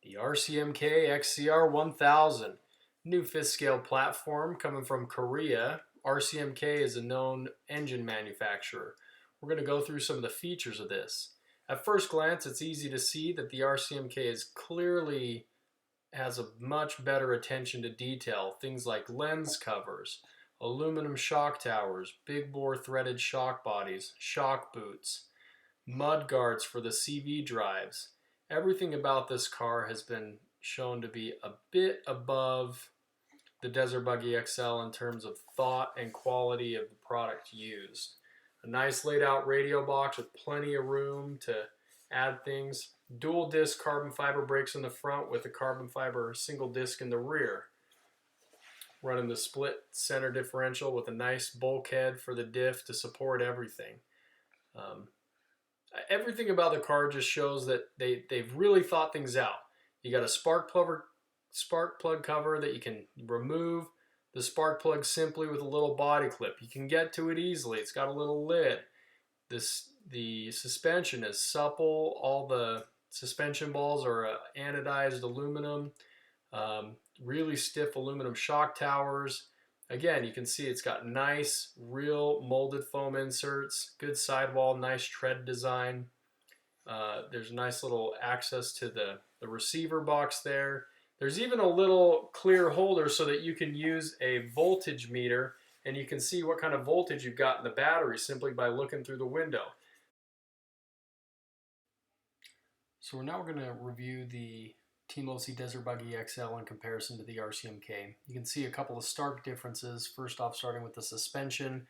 The RCMK XCR-1000, new fifth scale platform coming from Korea. RCMK is a known engine manufacturer. We're going to go through some of the features of this. At first glance, it's easy to see that the RCMK is clearly has a much better attention to detail. Things like lens covers, aluminum shock towers, big bore threaded shock bodies, shock boots, mud guards for the CV drives. Everything about this car has been shown to be a bit above the Desert Buggy XL in terms of thought and quality of the product used. A nice laid out radio box with plenty of room to add things. Dual disc carbon fiber brakes in the front with a carbon fiber single disc in the rear. Running the split center differential with a nice bulkhead for the diff to support everything. Everything about the car just shows that they've really thought things out. You got a spark plug cover that you can remove the spark plug simply with a little body clip. You can get to it easily. It's got a little lid. The suspension is supple. All the suspension balls are anodized aluminum. Really stiff aluminum shock towers. Again, you can see it's got nice, real molded foam inserts, good sidewall, nice tread design. There's a nice little access to the receiver box there. There's even a little clear holder so that you can use a voltage meter and you can see what kind of voltage you've got in the battery simply by looking through the window. So now we're going to review the Team Losi Desert Buggy XL in comparison to the RCMK. You can see a couple of stark differences. First off, starting with the suspension,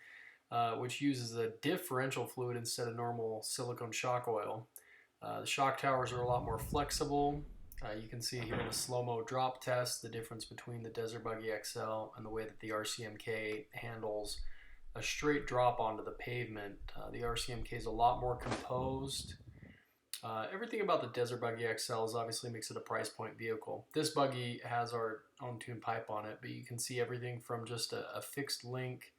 which uses a differential fluid instead of normal silicone shock oil. The shock towers are a lot more flexible. You can see here in a slow-mo drop test the difference between the Desert Buggy XL and the way that the RCMK handles a straight drop onto the pavement. The RCMK is a lot more composed. Everything about the Desert Buggy XL obviously makes it a price point vehicle. This buggy has our own tuned pipe on it, but you can see everything from just a fixed link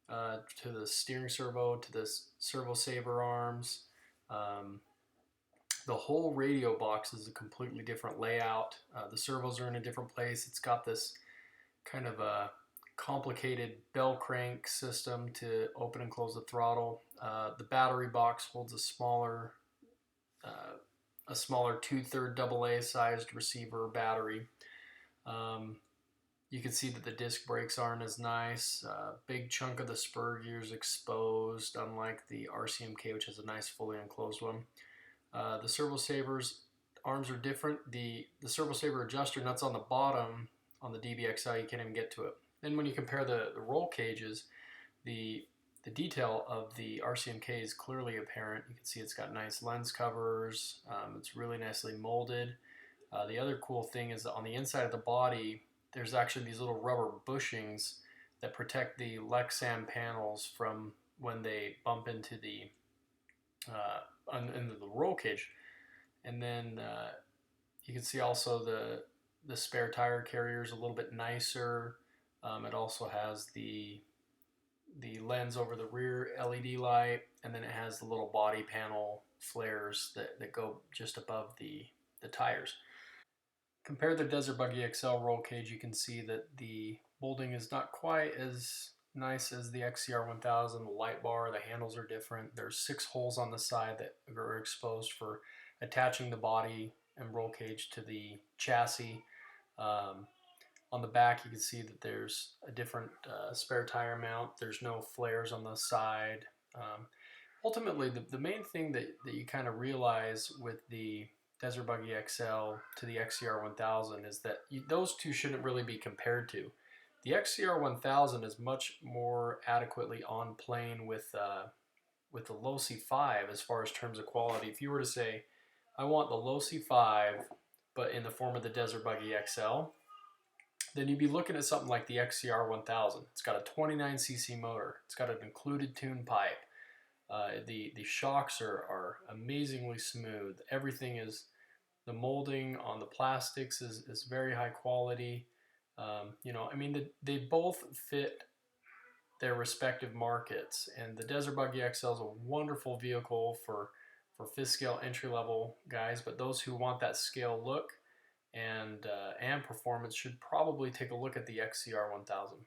to the steering servo to the servo saver arms. The whole radio box is a completely different layout. The servos are in a different place. It's got this kind of a complicated bell crank system to open and close the throttle. The battery box holds a smaller 2/3 AA sized receiver battery. You can see that the disc brakes aren't as nice. Big chunk of the spur gears exposed, unlike the RCMK, which has a nice fully enclosed one. The servo savers arms are different. The servo saver adjuster nuts on the bottom on the DBXL, you can't even get to it. Then when you compare the roll cages, the detail of the RCMK is clearly apparent. You can see it's got nice lens covers. It's really nicely molded. The other cool thing is that on the inside of the body, there's actually these little rubber bushings that protect the Lexan panels from when they bump into the roll cage. And then you can see also the spare tire carrier is a little bit nicer. It also has the lens over the rear LED light, and then it has the little body panel flares that go just above the tires. Compare the Desert Buggy XL roll cage, you can see that the molding is not quite as nice as the XCR-1000. The light bar, the handles are different. There's 6 holes on the side that are exposed for attaching the body and roll cage to the chassis. On the back, you can see that there's a different spare tire mount. There's no flares on the side. Ultimately, the main thing that you kind of realize with the Desert Buggy XL to the XCR-1000 is that those two shouldn't really be compared to. The XCR-1000 is much more adequately on plane with the Losi 5 as far as terms of quality. If you were to say, I want the Losi 5, but in the form of the Desert Buggy XL, then you'd be looking at something like the XCR-1000. It's got a 29cc motor. It's got an included tuned pipe. The shocks are amazingly smooth. Everything is, the molding on the plastics is very high quality. They both fit their respective markets, and the Desert Buggy XL is a wonderful vehicle for fifth scale entry level guys, but those who want that scale look, and performance, should probably take a look at the XCR-1000.